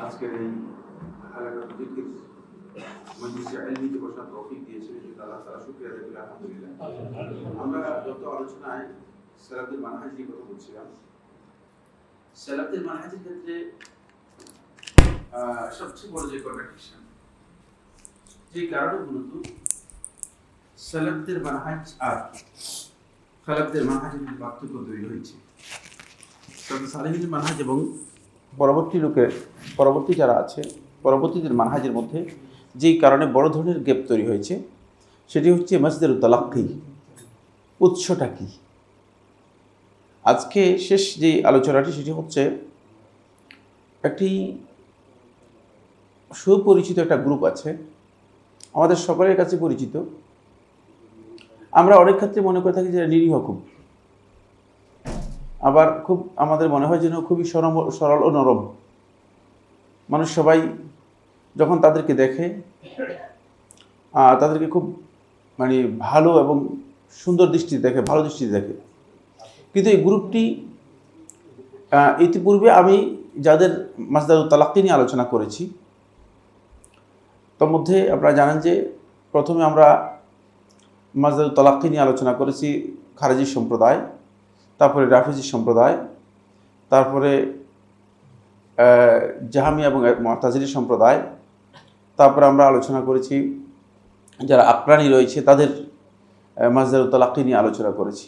আজকের এই হালাকাতুল যিকির মজলিসে ইলমি বসার তৌফিক দিয়েছেন, সেটা আল্লাহ তাআলা শুকরিয়া আদায় করি আলহামদুলিল্লাহ। আমরা যত আলোচনায় সালাফের মানহাজ নিয়ে কথা বলছিলাম, সালাফের মানহাজের ক্ষেত্রে সবচেয়ে বড় যে কন্ট্রাডিকশন, যে কারণে মূলত সালাফদের মানহাজ আর খালাফদের মানহাজের পার্থক্য তৈরি হয়েছে। সালেহিনের মানহাজ এবং পরবর্তী যারা আছে পরবর্তীদের মানহাজের মধ্যে যেই কারণে বড় ধরনের গ্যাপ তৈরি হয়েছে, সেটি হচ্ছে মাসদারুত তালাক্কি, উৎসটা কি। আজকে শেষ যে আলোচনাটি সেটি হচ্ছে একটি সুপরিচিত একটা গ্রুপ আছে, আমাদের সকলের কাছে পরিচিত। আমরা অনেক ক্ষেত্রে মনে করে থাকি যে নিরীহ খুব, আবার খুব আমাদের মনে হয় যেন খুবই সরল ও নরম মানুষ। সবাই যখন তাদেরকে দেখে তাদেরকে খুব ভালো এবং সুন্দর দৃষ্টিতে দেখে, ভালো দৃষ্টিতে দেখে। কিন্তু এই গ্রুপটি ইতিপূর্বে আমি যাদের মাসদারুত তালাক্কি নিয়ে আলোচনা করেছি, তার মধ্যে আপনারা জানেন যে প্রথমে আমরা মাসদারুত তালাক্কি নিয়ে আলোচনা করেছি খারেজি সম্প্রদায়, তারপরে রাফিজি সম্প্রদায়, তারপরে জাহামিয়া এবং মুতাজিলি সম্প্রদায়, তারপরে আমরা আলোচনা করেছি যারা আকরানি রয়েছে তাদের মাসদারুত তালাক্কি নিয়ে আলোচনা করেছি।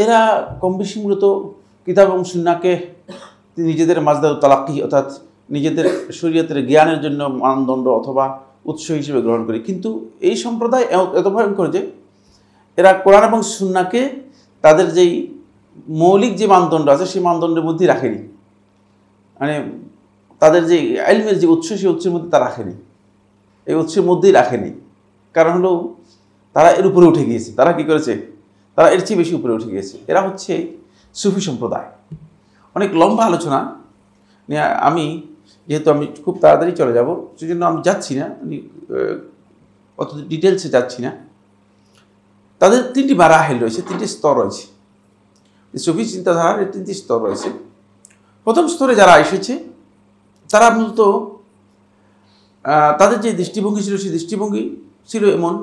এরা কম বেশি মূলত কিতাব এবং সুন্নাহকে নিজেদের মাসদারুত তালাক্কি অর্থাৎ নিজেদের শরীয়তের জ্ঞানের জন্য মানদণ্ড অথবা উৎস হিসেবে গ্রহণ করে। কিন্তু এই সম্প্রদায় এত ভয়ঙ্কর যে এরা কোরআন এবং সুন্নাহকে তাদের যেই মৌলিক যে মানদণ্ড আছে সেই মানদণ্ডের মধ্যেই রাখেনি, তাদের যে ইলমের যে উৎস সেই উৎসের মধ্যে তা রাখেনি, এই উৎসের মধ্যেই রাখেনি। কারণ হলো তারা এর উপরে উঠে গিয়েছে। তারা কি করেছে? তারা এর চেয়ে বেশি উপরে উঠে গিয়েছে। এরা হচ্ছে সুফি সম্প্রদায়। অনেক লম্বা আলোচনা নিয়ে যেহেতু আমি খুব তাড়াতাড়ি চলে যাব, সেই জন্য আমি যাচ্ছি না, অত ডিটেলসে যাচ্ছি না। তাদের তিনটি মারাহিল রয়েছে, তিনটি স্তর রয়েছে। সুফি চিন্তাধারার এই তিনটি স্তর রয়েছে। প্রথম স্তরে যারা এসেছে তারা মূলত তাদের যে দৃষ্টিভঙ্গি ছিল সেই দৃষ্টিভঙ্গি ছিল এমন,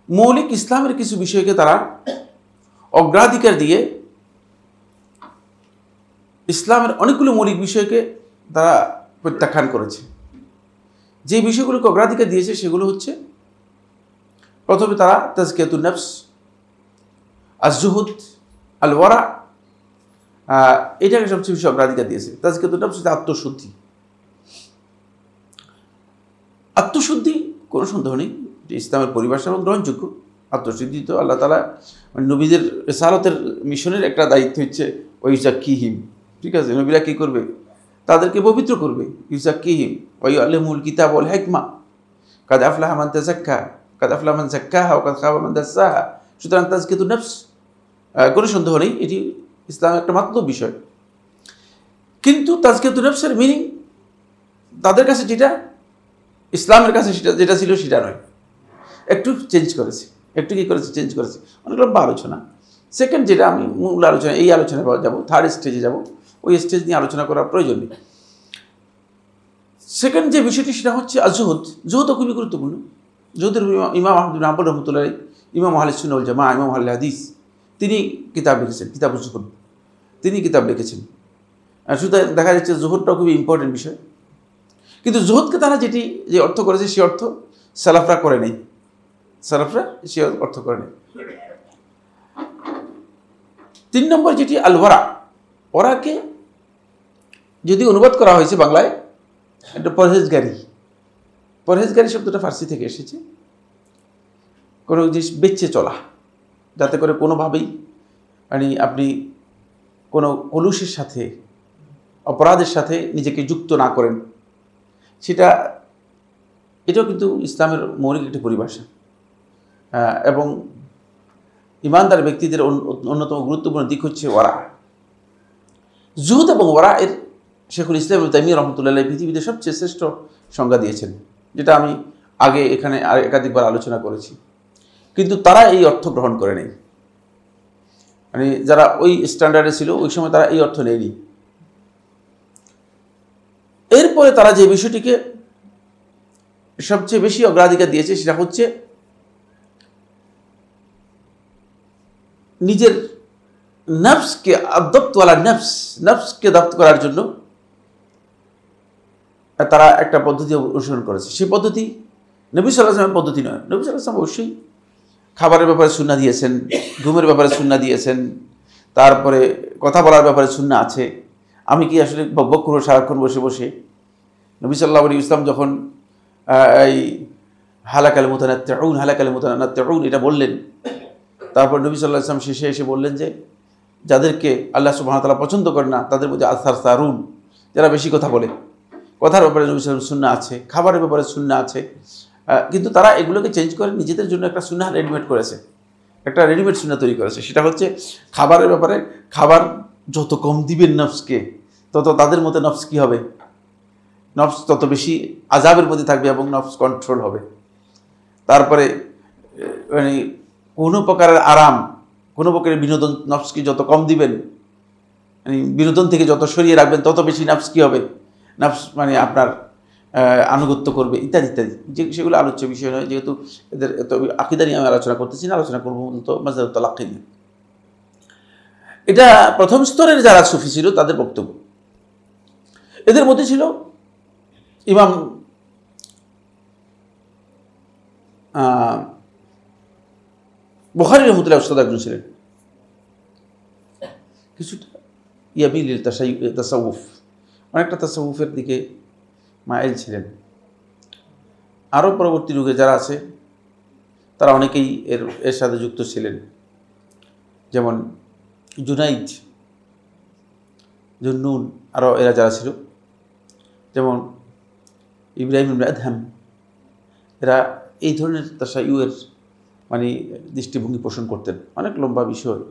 মৌলিক ইসলামের কিছু বিষয়কে তারা অগ্রাধিকার দিয়ে ইসলামের অনেকগুলো মৌলিক বিষয়কে তারা প্রত্যাখ্যান করেছে। যে বিষয়গুলোকে অগ্রাধিকার দিয়েছে সেগুলো হচ্ছে, প্রথমে তারা তাজকিয়াতুন নফস, আজ-জুহুদ, আল-ওয়ারা, এটাকে সবচেয়ে বেশি অগ্রাধিকার দিয়েছে। তাজকিয়াতুন নফস হচ্ছে আত্মশুদ্ধি। আত্মশুদ্ধি কোনো সন্দেহ নেই যে ইসলামের পরিভাষা এবং গ্রহণযোগ্য। আত্মশুদ্ধি তো আল্লাহ তাআলা নবীদের রিসালাতের মিশনের একটা দায়িত্ব হচ্ছে ওয়াইজাক্কিহিম। ঠিক আছে, নবীরা কী করবে? তাদেরকে পবিত্র করবে। ইউজাক্কিহিম ওয়া ইউআল্লিমুহুল কিতাব ওয়াল হিকমা, কাদ আফলাহা মান তাযাক্কা, কাদ আফলাহা মান যাক্কাহা ওয়া কাদ খাবা মান দাসসাহা। সুতরাং তাজকিয়াতুন নফস কোনো সন্দেহ নেই এটি ইসলামের একটা মাত্র বিষয়। কিন্তু তাজকিয়াতুন নফসের মিনিং তাদের কাছে যেটা ইসলামের কাছে যেটা ছিল সেটা নয়, একটু চেঞ্জ করেছে। একটু কী করেছে? চেঞ্জ করেছে। অনেক লম্বা আলোচনা। সেকেন্ড যেটা আমি মূল আলোচনা, এই আলোচনায় যাবো, থার্ড স্টেজে যাব, ওই স্টেজ নিয়ে আলোচনা করার প্রয়োজন নেই। সেকেন্ড যে বিষয়টি সেটা হচ্ছে আজ-জুহুদ। জুহুদও খুবই গুরুত্বপূর্ণ। জুহুদের ইমাম আহমদ বিন হাম্বল রাহমাতুল্লাহ আলাইহি, ইমাম আহলুস সুন্নাহ ওয়াল জামাআহ, ইমাম আহলুল হাদিস, তিনি কিতাব লিখেছেন, কিতাবুজ জুহুদ, তিনি কিতাব লিখেছেন। শুধু দেখা যাচ্ছে জুহুদটাও খুবই ইম্পর্টেন্ট বিষয়। কিন্তু জুহুদকে তারা যে অর্থ করেছে সে অর্থ সালাফরা করে নেই। সালাফরা সে অর্থ করে নেই। 3 নম্বর যেটি আল-ওয়ারা, ওরাকে যদি অনুবাদ করা হয়েছে বাংলায়, একটা পরহেজগারি। পরহেজগারি শব্দটা ফার্সি থেকে এসেছে। কোনো জিনিস বেঁচে চলা, যাতে করে কোনোভাবেই আপনি কোনো কলুষের সাথে, অপরাধের সাথে নিজেকে যুক্ত না করেন, এটাও কিন্তু ইসলামের মৌলিক একটি পরিভাষা। এবং ইমানদার ব্যক্তিদের অন্যতম গুরুত্বপূর্ণ দিক হচ্ছে ওয়ারা। জুহুদ এবং ওয়ারা এর শেখুল ইসলাম ইবনে তাইমিয়া রাহমাতুল্লাহ আলাইহি পৃথিবীতে সবচেয়ে শ্রেষ্ঠ সংজ্ঞা দিয়েছেন, যেটা আমি আগে এখানে একাধিকবার আলোচনা করেছি। কিন্তু তারা এই অর্থ গ্রহণ করে নেই। যারা ওই স্ট্যান্ডার্ডে ছিল ওই সময় তারা এই অর্থ নেয়নি। এরপরে তারা যে বিষয়টিকে সবচেয়ে বেশি অগ্রাধিকার দিয়েছে সেটা হচ্ছে নিজের নফসকে আদবতওয়ালা নফসকে দপ্ত করার জন্য তারা একটা পদ্ধতি অনুসরণ করেছে। সেই পদ্ধতি নবী সাল্লাল্লাহু আলাইহি ওয়াসাল্লামের পদ্ধতি নয়। নবী সাল্লাল্লাহু আলাইহি ওয়াসাল্লাম অবশ্যই খাবারের ব্যাপারে সুন্নাহ দিয়েছেন, ঘুমের ব্যাপারে সুন্নাহ দিয়েছেন, তারপরে কথা বলার ব্যাপারে সুন্নাহ আছে। আমি কি আসলে বকবক করবো সারাক্ষণ বসে বসে? নবী সাল্লাল্লাহু আলাইহি ওয়াসাল্লাম যখন এই হালাকাল মুতানাত্তিউন এটা বললেন, তারপর নবী সাল্লাল্লাহু আলাইহি ওয়াসাল্লাম শেষে এসে বললেন যে যাদেরকে আল্লাহ সুবহানাহু ওয়া তাআলা পছন্দ করে না তাদের মধ্যে আসারসারুন, যারা বেশি কথা বলে। কথার ব্যাপারে নবী সাল্লাল্লাহু আলাইহি ওয়াসাল্লাম সুন্নাহ আছে, খাবারের ব্যাপারে সুন্নাহ আছে, কিন্তু তারা এগুলোকে চেঞ্জ করে নিজেদের জন্য একটা সুন্নাহ রেডিমেড করেছে, একটা রেডিমেড সুন্নাহ তৈরি করেছে। সেটা হচ্ছে খাবারের ব্যাপারে, খাবার যত কম দিবেন নফসকে তত তাদের মধ্যে নফস কী হবে, নফস তত বেশি আযাবের মধ্যে থাকবে এবং নফস কন্ট্রোল হবে। তারপরে মানে কোনো প্রকারের আরাম, কোনো প্রকারের বিনোদন নফসকে যত কম দিবেন, মানে বিনোদন থেকে যত সরিয়ে রাখবেন তত বেশি নফস কী হবে, নফস মানে আপনার আনুগত্য করবে ইত্যাদি ইত্যাদি। যে সেগুলো আলোচ্য বিষয় নয়, যেহেতু এদের এত আকীদা নিয়ে আমি আলোচনা করতেছি না, আলোচনা করবো মূলত মাযহাবুত তালাক্কি নিয়ে। এটা প্রথম স্তরের যারা সুফি ছিল তাদের বক্তব্য। এদের মধ্যে ছিল ইমাম বুখারী রাহমাতুল্লাহ উস্তাদ একজন ছিলেন, কিছুটা ইয়ামিল তাসাউফ, অনেকটা তাসাউফের দিকে মাইল ছিলেন। আরও পরবর্তী যুগে যারা আছে তারা অনেকেই এর সাথে যুক্ত ছিলেন, যেমন জুনাইদ, জুন্নুন, আরও এরা যারা ছিল, যেমন ইব্রাহিম ইবনে আদহাম, এরা এই ধরনের তাসাউফের মানে দৃষ্টিভঙ্গি পোষণ করতেন। অনেক লম্বা বিষয়।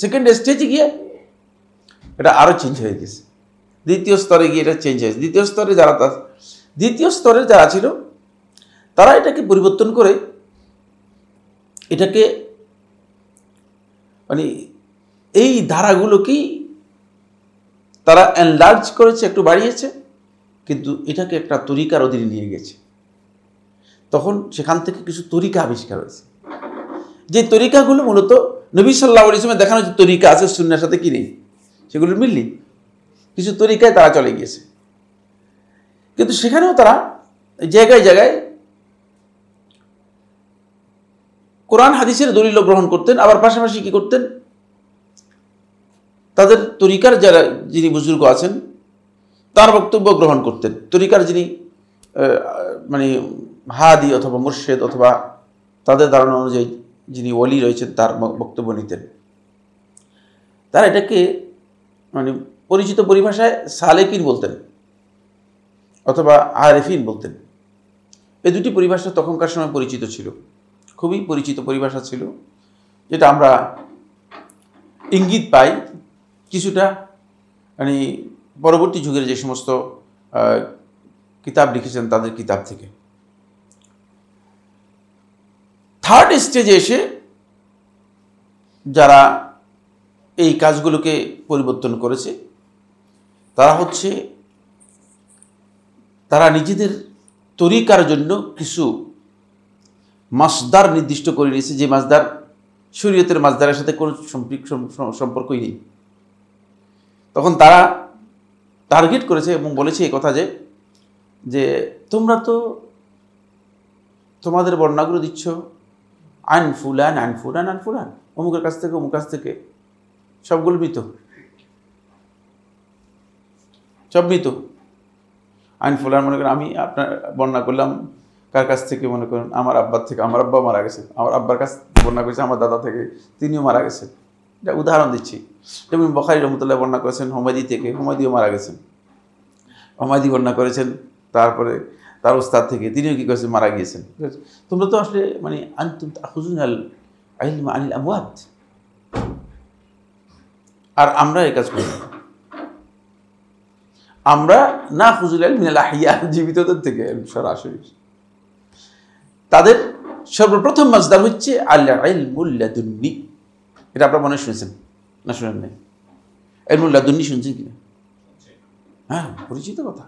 সেকেন্ড স্টেজে গিয়ে এটা আরও চেঞ্জ হয়ে গেছে। দ্বিতীয় স্তরে গিয়ে এটা চেঞ্জ হয়েছে। দ্বিতীয় স্তরের যারা ছিল তারা এটাকে পরিবর্তন করে এটাকে মানে এই ধারাগুলোকেই তারা এনলার্জ করেছে, একটু বাড়িয়েছে, কিন্তু এটাকে একটা তরিকার অধীনে নিয়ে গেছে। তখন সেখান থেকে কিছু তরিকা আবিষ্কার হয়েছে, যে তরিকাগুলো মূলত নবী সাল্লাল্লাহু আলাইহি ওয়াসাল্লামের দেখানো যে তরিকা আছে সুন্নাহর সাথে কি নেই, সেগুলোর মিল নেই। কিছু তরিকায় তারা চলে গিয়েছে, কিন্তু সেখানেও তারা জায়গায় জায়গায় কোরআন হাদিসের দলিল গ্রহণ করতেন, আবার পাশাপাশি কি করতেন, তাদের তরিকার যারা যিনি বুজুর্গ আছেন তার বক্তব্য গ্রহণ করতেন। তরিকার যিনি মানে হাদি অথবা মুর্শেদ অথবা তাদের ধারণা অনুযায়ী যিনি ওলি রয়েছেন তার বক্তব্য নিতেন। তারা এটাকে মানে পরিচিত পরিভাষায় সালেকিন বলতেন অথবা আরেফিন বলতেন। এই দুটি পরিভাষা তখনকার সময় পরিচিত ছিল, খুবই পরিচিত পরিভাষা ছিল, যেটা আমরা ইঙ্গিত পাই কিছুটা মানে পরবর্তী যুগের যে সমস্ত কিতাব লিখেছেন তাদের কিতাব থেকে। থার্ড স্টেজে এসে যারা এই কাজগুলোকে পরিবর্তন করেছে তারা নিজেদের তরিকার জন্য কিছু মাসদার নির্দিষ্ট করে নিয়েছে, যে মাসদার শরীয়তের মাসদারের সাথে কোনো সম্পর্কই নেই। তখন তারা টার্গেট করেছে এবং বলেছে এই কথা যে তোমরা তো তোমাদের বর্ণনাগুলো দিচ্ছ আন ফুলান আন ফুলান আন ফুলান, অমুকের কাছ থেকে অমুক কাছ থেকে, সবগুলো মৃত, সব মৃত। আইন ফুলান মনে করেন আমি আপনার বর্ণনা করলাম কার কাছ থেকে, মনে করেন আমার আব্বার থেকে, আমার আব্বা মারা গেছেন, আমার আব্বার কাছ বর্ণনা করেছে আমার দাদা থেকে, তিনিও মারা গেছেন। এটা উদাহরণ দিচ্ছি। যেমন বুখারী রাহমাতুল্লাহ বর্ণনা করেছেন হুমায়দি থেকে, হুমায়দিও মারা গেছেন। হুমায়দি বর্ণনা করেছেন তারপরে তার উস্তাদ থেকে, তিনিও কি করেছেন, মারা গিয়েছেন। তোমরা তো আসলে মানে আনতুম তাখুযুনাল ইলমা আনিল আমওয়াত, আর আমরা এই কাজ করি, আমরা না খুযুল ইলম মিনাল আহইয়া, জীবিতদের থেকে সরাসরি। তাদের সর্বপ্রথম মাসদার হচ্ছে আল ইলমুল লাদুন্নি। এটা আপনারা মনে শুনেছেন না শুনেন নাই? ইলমুল লাদুন্নি শুনছেন কিনা? হ্যাঁ, পরিচিত কথা।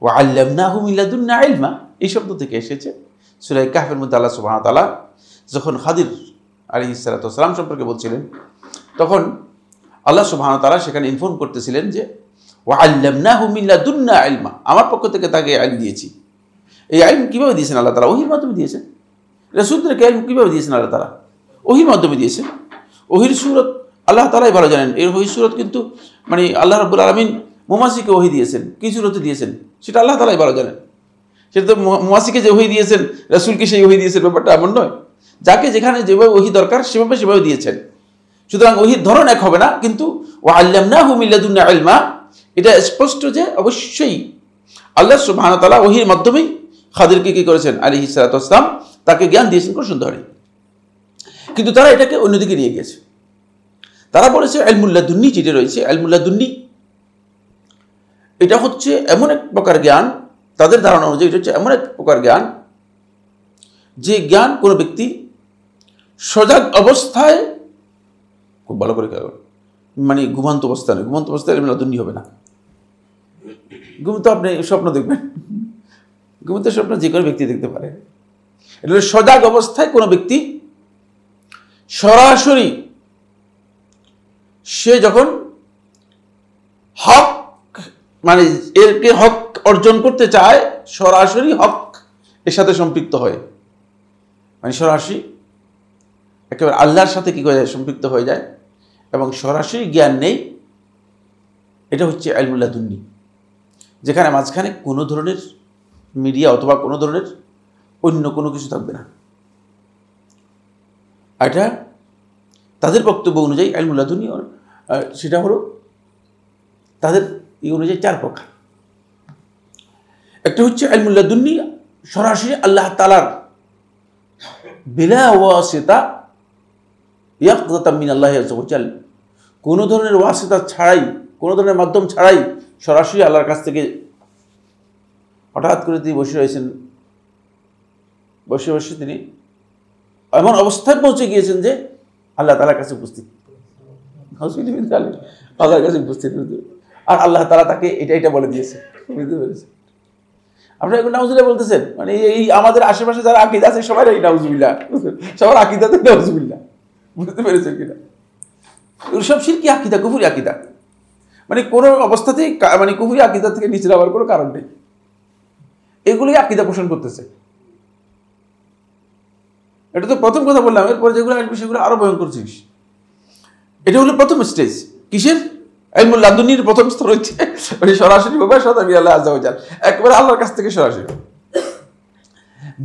ওয়া আল্লামনাহু মিন লাদুন্না ইলমা, এই শব্দ থেকে এসেছে। সূরা কাহফের মধ্যে আল্লাহ সুবহানাহু ওয়া তাআলা যখন খাদির আলাইহিস সালাতু ওয়াস সালাম সম্পর্কে বলছিলেন, তখন আল্লাহ সুবহানাহু ওয়া তাআলা সেখানে ইনফর্ম করতেছিলেন যে ওয়া আল্লামনাহু মিন লাদুন্না ইলমা, আমার পক্ষ থেকে তাকে ইলম দিয়েছি। এই ইলম কিভাবে দিয়েছেন আল্লাহ তাআলা? ওহীর মাধ্যমে দিয়েছেন। রাসূলদেরকে ইলম কিভাবে দিয়েছেন আল্লাহ তাআলা? ওহীর মাধ্যমে দিয়েছেন। ওহীর সূরত আল্লাহ তাআলাই ভালো জানেন। এই ওহীর সূরত কিন্তু মানে আল্লাহ রাব্বুল আলামিন মুমাসিকে ওহী দিয়েছেন, কি সূরতে দিয়েছেন সেটা আল্লাহ তাআলাই ভালো জানেন। সেটা তো মুমাসিকে যে ওহী দিয়েছেন, রাসূলকে সেই ওহী দিয়েছেন, ব্যাপারটা এমন নয়। যাকে যেখানে যেভাবে ওহী দরকার সেভাবে দিয়েছেন। সুতরাং ওহীর ধরন এক হবে না, কিন্তু ওয়া আল্লামনাহু মিন লাদুন্না ইলমা, এটা স্পষ্ট যে অবশ্যই আল্লাহ সুবহানাহু ওয়া তাআলা ওহীর মাধ্যমেই খাদিরকে কি করেছেন আলাইহিস সালাতু ওয়াস সালাম, তাকে জ্ঞান দিয়েছেন, কোনো সন্দেহ নেই। কিন্তু তারা এটাকে অন্যদিকে নিয়ে গিয়েছে। তারা বলেছে ইলমুল লাদুন্নি যেটা রয়েছে, ইলমুল লাদুন্নি এটা হচ্ছে এমন এক প্রকার জ্ঞান, তাদের ধারণা অনুযায়ী এটা হচ্ছে এমন এক প্রকার জ্ঞান যে জ্ঞান কোনো ব্যক্তি সজাগ অবস্থায়, খুব ভালো করে মানে ঘুমান্ত অবস্থায় নয়, ঘুমান্ত অবস্থায় ইলমুল লাদুন্নি হবে না। ঘুমন্ত আপনি স্বপ্ন দেখবেন, ঘুমন্ত স্বপ্ন যে কোনো ব্যক্তি দেখতে পারে। এটা হলো সজাগ অবস্থায় কোনো ব্যক্তি সরাসরি সে যখন হক মানে এরকে হক অর্জন করতে চায়, সরাসরি হক এর সাথে সম্পৃক্ত হয়, মানে সরাসরি একেবারে আল্লাহর সাথে কি করে যায়, সম্পৃক্ত হয়ে যায় এবং সরাসরি জ্ঞান নেই। এটা হচ্ছে ইলমুল লাদুন্নি, যেখানে মাঝখানে কোনো ধরনের মিডিয়া অথবা কোনো ধরনের অন্য কোনো কিছু থাকবে না। এটা তাদের বক্তব্য অনুযায়ী ইলমুল লাদুন্নি সেটা হলো তাদের এই অনুযায়ী চার প্রকার। একটা হচ্ছে ইলমুল লাদুন্নি সরাসরি আল্লাহ তাআলার বিলা ওয়াসিতা ইয়াকযাতাম মিনাল্লাহি আযজা ওয়া জাল, কোনো ধরনের ওয়াসিতা ছাড়াই, কোনো ধরনের মাধ্যম ছাড়াই সরাসরি আল্লাহর কাছ থেকে হঠাৎ করে তিনি বসে রয়েছেন, বসে তিনি এমন অবস্থায় পৌঁছে গিয়েছেন যে আল্লাহ তাআলার কাছে উপস্থিত, আল্লাহর কাছে উপস্থিত, আর আল্লাহ তাআলা তাকে এটা বলে দিয়েছে। বুঝতে পেরেছেন? আপনারা এখন নাউজুবিল্লাহ বলতেছেন, মানে এই আমাদের আশেপাশে যারা আকীদা আছে সবাই এই নাউজুবিল্লাহ, সবার আকীদাতে নাউজুবিল্লাহ। বুঝতে পেরেছেন কিনা? সব শিরকি আকীদা, কুফরি আকীদা, মানে কোনো অবস্থাতেই মানে কুফরি আকীদা থেকে নিচে যাওয়ার কোনো কারণ নেই। এগুলোই আকীদা পোষণ করতেছে। এটা তো প্রথম কথা বললাম, এরপরে যেগুলো আসবে সেগুলো আরো ভয়ঙ্কর জিনিস। এটা হলো প্রথম স্টেজ। কিসের? ইলমুল লাদুন্নির প্রথম স্তর হচ্ছে সরাসরি মুবাশশারাতান বিল্লাহি আযজা ওয়া জাল, একবারে আল্লাহর কাছ থেকে সরাসরি।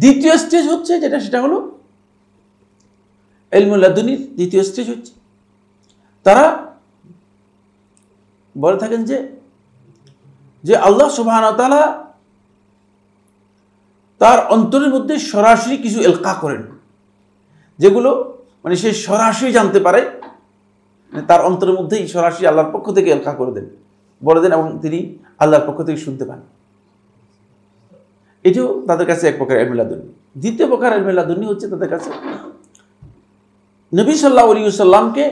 দ্বিতীয় স্টেজ হচ্ছে যেটা, সেটা হলো ইলমুল লাদুন্নির দ্বিতীয় স্টেজ হচ্ছে তারা বলে থাকেন যে আল্লাহ সুবহানাহু ওয়া তাআলা তার অন্তরের মধ্যে সরাসরি কিছু এলকা করেন, যেগুলো মানে সে সরাসরি জানতে পারে, তার অন্তরের মধ্যেই সরাসরি আল্লাহর পক্ষ থেকে এলকা করে দেন, বলে দেন, এবং তিনি আল্লাহর পক্ষ থেকে শুনতে পান। এটাও তাদের কাছে এক প্রকার ইলমুল লাদুন্নি। দ্বিতীয় প্রকার ইলমুল লাদুন্নি হচ্ছে তাদের কাছে নবী সাল্লাল্লাহু আলাইহি ওয়াসাল্লামকে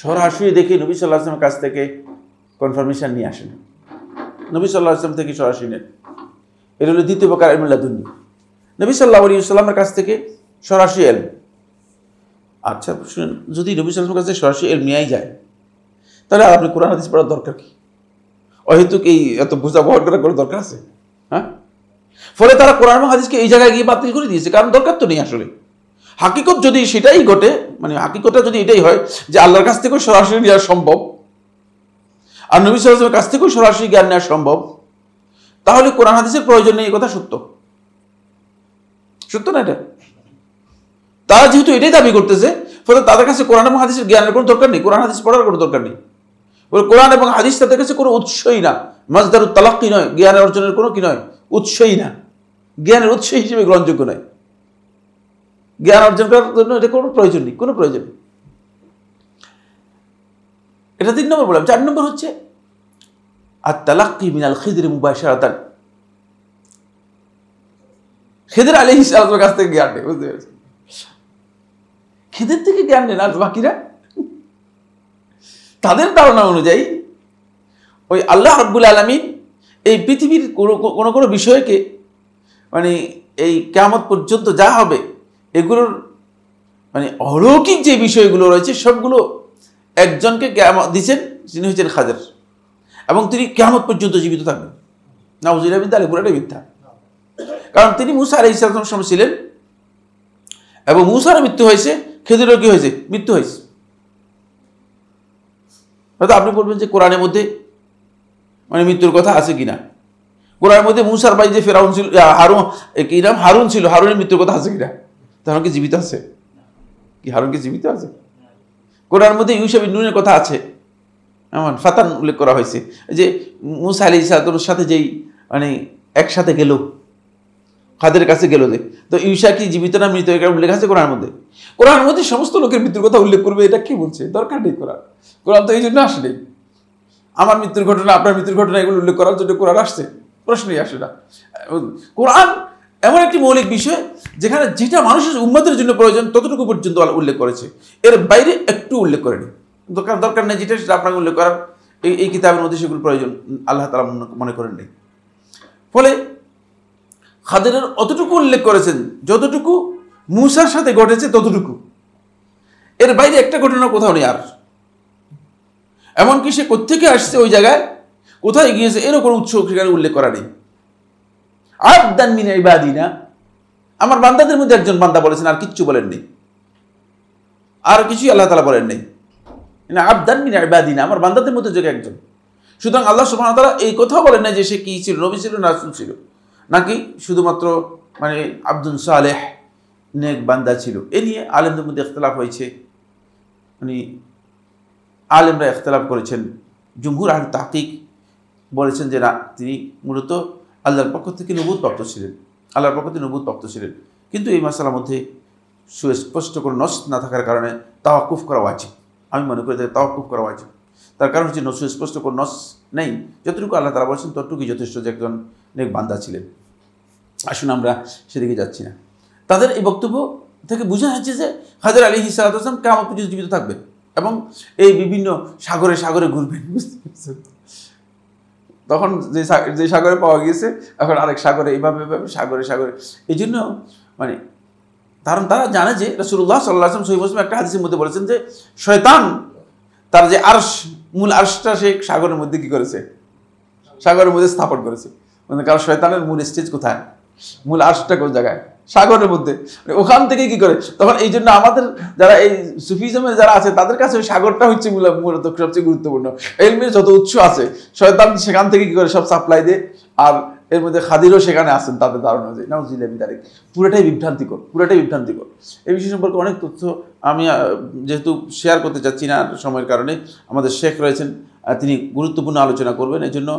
সরাসরি দেখে নবী সাল্লাল্লাহু আলাইহি ওয়াসাল্লামের কাছ থেকে কনফার্মেশন নিয়ে আসেন, নবী সাল্লাল্লাহু আলাইহি ওয়াসাল্লাম থেকে সরাসরি নেন। এটা হলো দ্বিতীয় প্রকার ইলমুল লাদুন্নি, নবী সাল্লাল্লাহু আলাইহি ওয়াসাল্লামের কাছ থেকে সরাসরি ইলম। আচ্ছা শুনুন, যদি নবী সাল্লাল্লাহু আলাইহি ওয়াসাল্লামের কাছে সরাসরি ইলম নিয়েই যায়, তাহলে আপনি কোরআন হাদিস পড়ার দরকার কি? অহেতুক এই এত বোঝা বহন করার কোনো দরকার আছে? হ্যাঁ, ফলে তারা কোরআন এবং হাদিসকে এই জায়গায় গিয়ে বাতিল করে দিয়েছে, কারণ দরকার তো নেই। আসলে হাকিকত যদি সেটাই ঘটে, মানে হাকিকতটা যদি এটাই হয় যে আল্লাহর কাছ থেকেও সরাসরি নেওয়া সম্ভব আর নবী সাল্লাল্লাহু আলাইহি ওয়াসাল্লামের কাছ থেকেও সরাসরি জ্ঞান নেওয়া সম্ভব, তাহলে কোরআন হাদিসের প্রয়োজন নেই। এই কথা সত্য, সত্য না এটা? তারা যেহেতু এটাই দাবি করতেছে, ফলে তাদের কাছে কোরআন এবং হাদিসের জ্ঞানের কোনো দরকার নেই, কোরআন হাদিস পড়ার কোনো দরকার নেই। কোরআন এবং হাদিস তাদের কাছে কোনো উৎসই না, মাজদারুত তালাক্কি নয়, জ্ঞান অর্জনের কোনো কি নয়, উৎসই না, জ্ঞানের উৎস হিসেবে গ্রহণযোগ্য নয়। জ্ঞান অর্জন করার জন্য এটা কোনো প্রয়োজন নেই, কোনো প্রয়োজন নেই। এটা 3 নম্বর বললাম। 4 নম্বর হচ্ছে আত-তালাক্কি মিনাল খিদর মুবাশশারাতান, খিদর আলাইহিস সালামের কাছ থেকে জ্ঞান নেই। বুঝতে পেরেছেন? খিদর থেকে জ্ঞান নেন, আর বাকিরা তাদের ধারণা অনুযায়ী ওই আল্লাহ রাব্বুল আলামিন এই পৃথিবীর কোনো বিষয়কে মানে এই কিয়ামত পর্যন্ত যা হবে এগুলোর মানে অলৌকিক যে বিষয়গুলো রয়েছে সবগুলো একজনকে কিয়ামত দিয়েছেন, যিনি হচ্ছেন খাদের, এবং তিনি কিয়ামত পর্যন্ত জীবিত থাকবেন। নাউযুবিল্লাহ মিন যালিক, পুরোটাই মিথ্যা। কারণ তিনি মুসা আলাইহিস সালামের সময় ছিলেন এবং মুসার মৃত্যু হয়েছে, খেজুরের কি হয়েছে? মৃত্যু হয়েছে। হয়তো আপনি বলবেন যে কোরআনের মধ্যে মানে মৃত্যুর কথা আছে কিনা, কোরআনের মধ্যে মুসার ভাই যে ফেরাউন ছিল, হারুন ছিল, হারুনের মৃত্যুর কথা আছে কিনা? তাহলে কি জীবিত আছে? কি হারুন কি জীবিত আছে? কোরআনের মধ্যে ইউসুফ ইবনে নূনের কথা আছে, এমন ফাতান উল্লেখ করা হয়েছে যে মুসা আলাইহিস সালামের সাথে যেই মানে একসাথে গেল, খাদের কাছে গেল, যে তো ইউসা কি জীবিত না মৃত এটা উল্লেখ আছে কোরআনের মধ্যে। কোরআনের মধ্যে সমস্ত লোকের মৃত্যুর কথা উল্লেখ করবে, এটা কি বলছে? দরকার নেই কোরআন। কোরআন তো এই জন্য আসলেই আমার মৃত্যুর ঘটনা, আপনার মৃত্যুর ঘটনা এগুলো উল্লেখ করার জন্য কোরআন আসছে, প্রশ্নই আসে না। কোরআন এমন একটি মৌলিক বিষয় যেখানে যেটা মানুষের উম্মতের জন্য প্রয়োজন ততটুকু পর্যন্ত উল্লেখ করেছে, এর বাইরে একটু উল্লেখ করেনি। দরকার নেই যেটা সেটা আপনাকে উল্লেখ করার, এই কিতাবের মধ্যে সেগুলো প্রয়োজন আল্লাহ তাআলা মনে করেন নেই। ফলে খাদিরের অতটুকু উল্লেখ করেছেন যতটুকু মুসার সাথে ঘটেছে ততটুকু, এর বাইরে একটা ঘটনা কোথাও নেই। আর এমনকি সে কোত্থেকে আসছে, ওই জায়গায় কোথায় গিয়েছে, এরও কোনো উৎস সেখানে উল্লেখ করা নেই। আবদান মিন ইবাদিনা, আমার বান্দাদের মধ্যে একজন বান্দা বলেছেন, আর কিচ্ছু বলেন নেই, আর কিছুই আল্লাহ তাআলা বলেন নেই। আবদান মিন ইবাদিনা, আমার বান্দাদের মধ্যে যে একজন। সুতরাং আল্লাহ সুবহানাহু ওয়া তাআলা এই কথাও বলেন না যে সে কি ছিল, নবী ছিল না রাসূল ছিল, নাকি শুধুমাত্র মানে আব্দুল সালেহ নেক বান্দা ছিল। এ নিয়ে আলেমদের মধ্যে ইখতিলাফ হয়েছে, মানে আলেমরা ইখতিলাফ করেছেন। জুমহুর আহলে তাহকিক বলেছেন যে না, তিনি মূলত আল্লাহর পক্ষ থেকে নবুয়ত প্রাপ্ত ছিলেন, আল্লাহর পক্ষ থেকে নবুয়ত প্রাপ্ত ছিলেন। কিন্তু এই মাসালার মধ্যে সুস্পষ্ট কোনো নস না থাকার কারণে তাওয়াক্কুফ করা ওয়াজিব। আমি মনে করি তাওয়াক্কুফ করা ওয়াজিব। তার কারণ হচ্ছে সুস্পষ্ট কোনো নস নেই, যতটুকু আল্লাহ তাআলা বলেছেন ততটুকুই যথেষ্ট যে একজন নেক বান্দা ছিলেন। আসুন আমরা সেদিকে যাচ্ছি না। তাদের এই বক্তব্য থেকে বোঝা যাচ্ছে যে খাদির আলাইহিস সালাম কিয়ামত পর্যন্ত জীবিত থাকবেন এবং এই বিভিন্ন সাগরে সাগরে ঘুরবেন, বুঝতে পারছেন? তখন যে সাগরে পাওয়া গিয়েছে, এখন আরেক সাগরে, এইভাবে সাগরে সাগরে। এই জন্য মানে কারণ তারা জানে যে রাসূলুল্লাহ সাল্লাল্লাহু আলাইহি ওয়াসাল্লাম সহিহ মুসলিম একটা হাদিসের মধ্যে বলেছেন যে শয়তান তার যে আরশ, মূল আরশটা সে সাগরের মধ্যে কি করেছে? সাগরের মধ্যে স্থাপন করেছে। মানে কারণ শয়তানের মূল স্টেজ কোথায়? মূল আরশটা কোন জায়গায়? সাগরের মধ্যে। ওখান থেকে কি করে? তখন এই জন্য আমাদের যারা এই সুফিজমের যারা আছে তাদের কাছে ওই সাগরটা হচ্ছে মূলত সবচেয়ে গুরুত্বপূর্ণ। ইলমের যত উৎস আছে শয়তান সেখান থেকে কি করে সব সাপ্লাই দেয়, আর এর মধ্যে খাদিরও সেখানে আসেন তাদের ধারণা অনুযায়ী। নাউযুবিল্লাহ মিন যালিক, পুরোটাই বিভ্রান্তিকর, পুরোটাই বিভ্রান্তিকর। এই বিষয় সম্পর্কে অনেক তথ্য আমি যেহেতু শেয়ার করতে চাচ্ছি না সময়ের কারণে, আমাদের শেখ রয়েছেন, তিনি গুরুত্বপূর্ণ আলোচনা করবেন, এই জন্য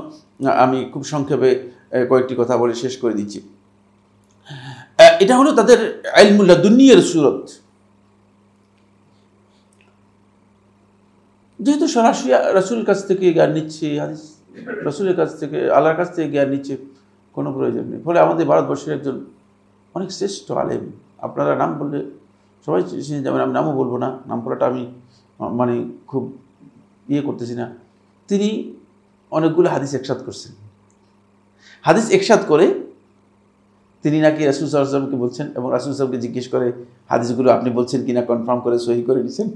আমি খুব সংক্ষেপে কয়েকটি কথা বলে শেষ করে দিচ্ছি। এটা হলো তাদের ইলমুল লাদুন্নির সূরত। যেহেতু সরাসরি রাসূলের কাছ থেকে জ্ঞান নিচ্ছে, হাদিস রাসূলের কাছ থেকে, আল্লাহর কাছ থেকে জ্ঞান নিচ্ছে, কোনো প্রয়োজন নেই। ফলে আমাদের ভারতবর্ষের একজন অনেক শ্রেষ্ঠ আলেম, আপনারা নাম বললে সবাই চিনে যাবেন, আমি নামও বলবো না, নাম বলাটা আমি মানে খুব করতেছি না। তিনি অনেকগুলো হাদিস একসাথ করছেন। হাদিস একসাথ করে তিনি নাকি রাসূল সাল্লাল্লাহু আলাইহি ওয়াসাল্লামকে বলছেন, এবং রাসূল সাল্লাল্লাহু আলাইহি ওয়াসাল্লামকে জিজ্ঞেস করে হাদিসগুলো আপনি বলছেন কিনা কনফার্ম করে সহি করে নিছেন।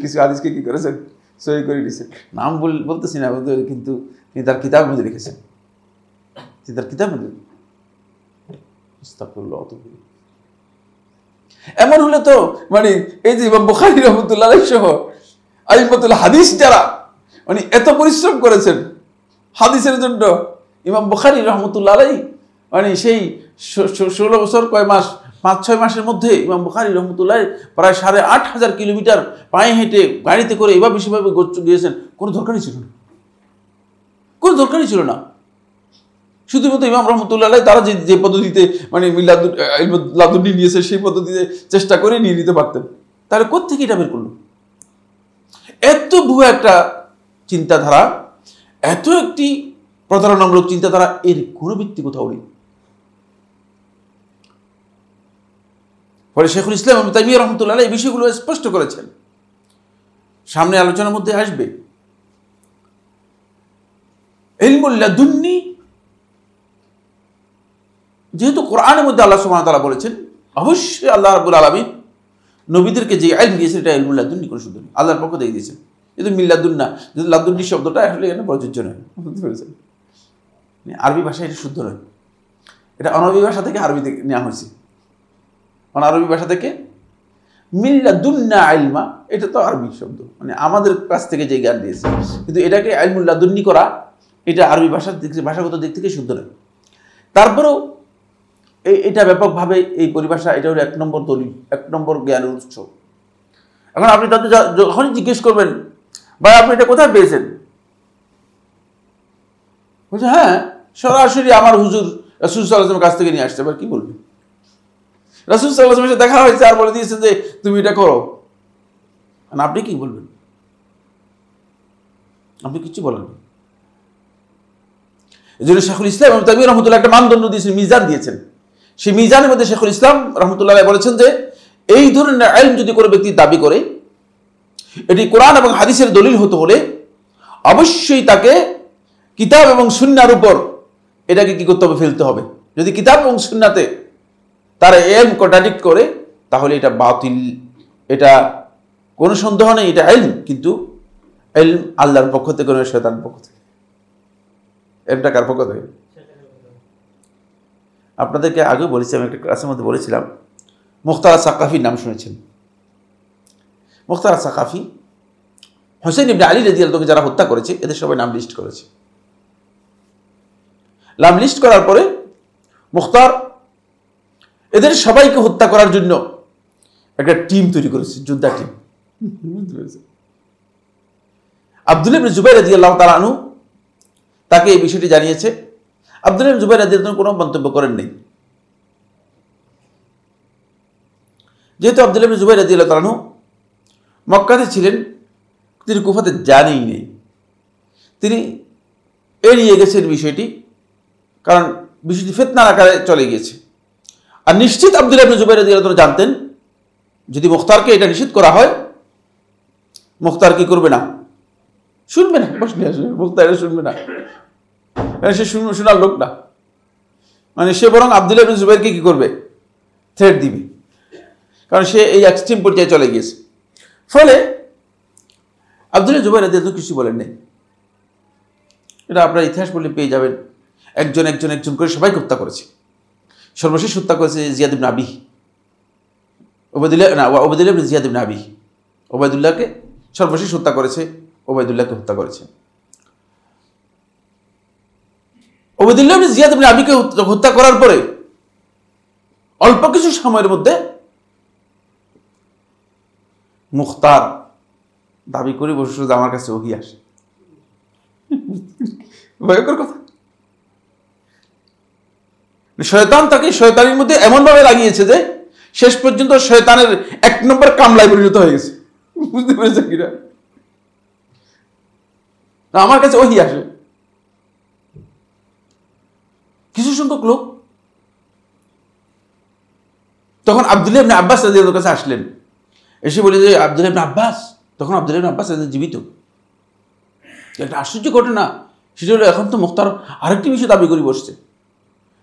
কিছু হাদিসকে কি করেছেন? সহি করে নিছেন। নাম বলতেছি না, কিন্তু তিনি তার কিতাবের মধ্যে লিখেছেন, তিনি তার কিতাবের মধ্যে। আস্তাগফিরুল্লাহ। এমন হলে তো মানে এই যে ইমাম বুখারী রাহমাতুল্লাহ আলাইহি সহ আইম্মাতুল হাদিস যারা মানে এত পরিশ্রম করেছেন হাদিসের জন্য, ইমাম বুখারী রাহমাতুল্লাহ আলাইহি মানে সেই 16 বছর 5-6 মাসের মধ্যে ইমাম বুখারী রাহমাতুল্লাহ প্রায় 8,500 কিলোমিটার পায়ে হেঁটে গাড়িতে করে এভাবে সেভাবে গিয়েছেন। কোনো দরকারই ছিল না, কোনো দরকারই ছিল না। শুধুমাত্র ইমাম রহমতুল্লাহ আলাইহি তারা যে পদ্ধতিতে মানে লাদুন্নি নিয়েছে সেই পদ্ধতিতে চেষ্টা করে নিয়ে নিতে পারতেন, তাহলে কোত্থেকে এটা বের করলো? এত ভুয়া একটা চিন্তাধারা, এত একটি প্রতারণামূলক চিন্তাধারা, এর কোনো ভিত্তি কোথাও নেই। ফলে শেখুল ইসলাম ইবনে তাইমিয়া রাহমাতুল্লাহ আলাইহি এই বিষয়গুলো স্পষ্ট করেছেন, সামনে আলোচনার মধ্যে আসবে। ইলমুল লাদুন্নি, যেহেতু কোরআনের মধ্যে আল্লাহ সুবহানাহু ওয়া তাআলা বলেছেন অবশ্যই আল্লাহ রাব্বুল আলামিন নবীদেরকে যে ইলম দিয়েছেন এটা ইলমুল লাদুন্নি, কোনো শুদ্ধ নেই, আল্লাহর পক্ষ থেকে দিয়েছেন। কিন্তু মিল্লাদুন্না, যদি লাদুন্নি শব্দটা আসলে এখানে প্রযোজ্য নয়, বুঝতে পেরেছেন? আরবি ভাষা এটা শুদ্ধ নয়, এটা অনারবি ভাষা থেকে আরবিতে নেওয়া হয়েছে। অনারবি ভাষা থেকে মিল্লাদুন্না ইলমা, এটা তো আরবি শব্দ, মানে আমাদের কাছ থেকে যে জ্ঞান দিয়েছে, কিন্তু এটাকে ইলমুল লাদুন্নি করা এটা আরবি ভাষার দিক থেকে, ভাষাগত দিক থেকে শুদ্ধ নয়। তারপরেও এটা ব্যাপকভাবে এই পরিভাষা, এটা হলো 1 নম্বর দলিল, 1 নম্বর জ্ঞানের উৎস। এখন আপনি তাদের যখনই জিজ্ঞেস করবেন ভাই আপনি এটা কোথায় পেয়েছেন, বলছে হ্যাঁ সরাসরি আমার হুজুর রাসূল সাল্লাল্লাহু আলাইহি ওয়াসাল্লামের কাছ থেকে নিয়ে আসছে। এবার কি বলবেন? রাসূল সাল্লাল্লাহু আলাইহি ওয়াসাল্লামের সাথে দেখা হয়েছে আর বলে দিয়েছেন যে তুমি এটা করো, আর আপনি কি বলবেন? আপনি কিছু বলেন না। এই জন্য শেখুল ইসলাম ইবনে তাইমিয়া রাহমাতুল্লাহ একটা মানদণ্ড দিয়েছেন, মিজান দিয়েছেন। সেই মিজানের মধ্যে শেখুল ইসলাম রাহমাতুল্লাহ বলেছেন যে এই ধরনের ইলম যদি কোনো ব্যক্তি দাবি করে, এটি কোরআন এবং হাদিসের দলিল হতে হলে অবশ্যই তাকে কিতাব এবং সুন্নাহর উপর এটাকে কি করতে হবে, ফেলতে হবে। যদি কিতাব এবং সুন্নাতে তার ইলম কন্ট্রাডিক্ট করে তাহলে এটা বাতিল, এটা কোনো সন্দেহ নেই, এটা ইলম, কিন্তু ইলম আল্লাহর পক্ষ থেকে নয়, শয়তানের পক্ষ থেকে। ইলমটা কার পক্ষ থেকে? আপনাদেরকে আগেও বলেছি, আমি একটা ক্লাসের মধ্যে বলেছিলাম, মুখতার সাকাফির নাম শুনেছেন? মুখতার সাকাফি হোসেন ইবনে আলী রাদিয়াল্লাহু আনহু যারা হত্যা করেছে এদের সবাই নাম লিস্ট করেছে। নাম লিস্ট করার পরে মুখতার এদের সবাইকে হত্যা করার জন্য একটা টিম তৈরি করেছে, যোদ্ধা টিম। আব্দুল্লাহ ইবনে জুবাইর রাদিয়াল্লাহু তাআলা আনহু তাকে এই বিষয়টি জানিয়েছে। আব্দুল্লাহ ইবনে জুবাইর রাদিয়াল্লাহু কোনো মন্তব্য করেন নাই। যেহেতু আব্দুল্লাহ ইবনে জুবাইর রাদিয়াল্লাহু তাআলা আনহু মক্কাতে ছিলেন, তিনি কুফাতে জানেই নেই, তিনি এড়িয়ে গেছেন বিষয়টি, কারণ বিষয়টি ফিতনার আকারে চলে গিয়েছে। আর নিশ্চিত আব্দুল্লাহ ইবনে জুবাইর রাদিয়াল্লাহু তাআলা জানতেন যদি মুখতারকে এটা নিষেধ করা হয়, মুখতার কি করবে না, শুনবে না, বস নিয়ে আসবে, মুখতার এটা শুনবে না, সে শোনার লোক না, মানে সে বরং আব্দুল্লাহ ইবনে জুবাইরকে কি করবে, থ্রেট দিবে, কারণ সে এই এক্সট্রিম পর্যায়ে চলে গিয়েছে। ফলে আব্দুল্লাহ জুবাইর রাদিয়াল্লাহু কিছু বলেন নাই। এটা আপনার ইতিহাস পড়লে পেয়ে যাবেন, একজন একজন একজন করে সবাইকে হত্যা করেছে। সর্বশেষ হত্যা করেছে জিয়াদ ইবনে আবি, ওবায়দুল্লাহ ইবনে জিয়াদ ইবনে আবি, ওবায়দুল্লাহকে সর্বশেষ হত্যা করেছে, ওবায়দুল্লাহকে হত্যা করেছে। ওবায়দুল্লাহ ইবনে জিয়াদ ইবনে আবিকে হত্যা করার পরে অল্প কিছু সময়ের মধ্যে মুখতার দাবি করে বসে আমার কাছে ওহী আসে। ভয়ঙ্কর কথা। শয়তান তাকে শয়তানের মধ্যে এমনভাবে লাগিয়েছে যে শেষ পর্যন্ত শয়তানের 1 নম্বর কামলায় পরিণত হয়ে গেছে। বুঝতে পেরেছে কিনা? আমার কাছে ওহী আসে। কিছু সংখ্যক লোক তখন আব্দুল্লাহ ইবনে আব্বাস রাদিয়াল্লাহু কাছে আসলেন, এসে বলে যে আব্দুল্লাহ ইবনে আব্বাস, তখন আব্দুল্লাহ ইবনে আব্বাস জীবিত। একটা আশ্চর্য ঘটনা, সেটা হলো এখন তো মুখতার আরেকটি বিষয় দাবি করে বসছে।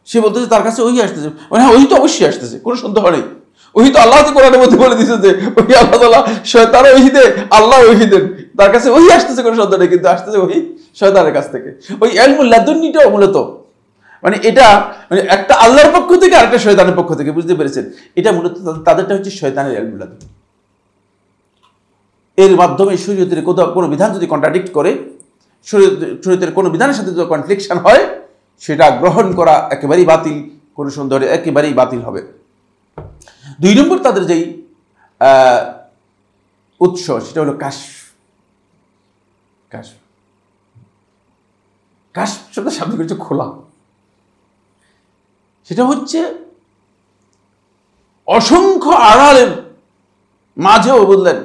সে বলতেছে তার কাছে ওহী আসতেছে, মানে হ্যাঁ ওহী তো অবশ্যই আসতেছে, কোনো সন্দেহ নেই। ওহী তো আল্লাহ কোরআনের মধ্যে বলে দিয়েছে যে ওহী আল্লাহ তাআলা, শয়তানও ওহী দেন, আল্লাহ ওহী দেন, তার কাছে ওহী আসতেছে, কোনো সন্দেহ নেই, কিন্তু আসতেছে ওহী শয়তানের কাছ থেকে। ওই ইলমুল লাদুন্নিটাও মূলত মানে এটা মানে একটা আল্লাহর পক্ষ থেকে আর একটা শয়তানের পক্ষ থেকে, বুঝতে পেরেছেন? এটা মূলত তাদেরটা হচ্ছে শয়তানের ইলমুল লাদুন্নি। এর মাধ্যমে শরীয়তের কোনো বিধান যদি কন্ট্রাডিক্ট করে, শরীয়তের কোনো বিধানের সাথে যদি কনফ্লিকশন হয়, সেটা গ্রহণ করা একেবারেই বাতিল, কোনো সন্দেহ একেবারেই বাতিল হবে। 2 নম্বর তাদের যেই উৎস, সেটা হলো কাশফ। কাশফ কাশফ শব্দ শব্দ কিছু খোলা, সেটা হচ্ছে অসংখ্য আড়ালের মাঝেও বললেন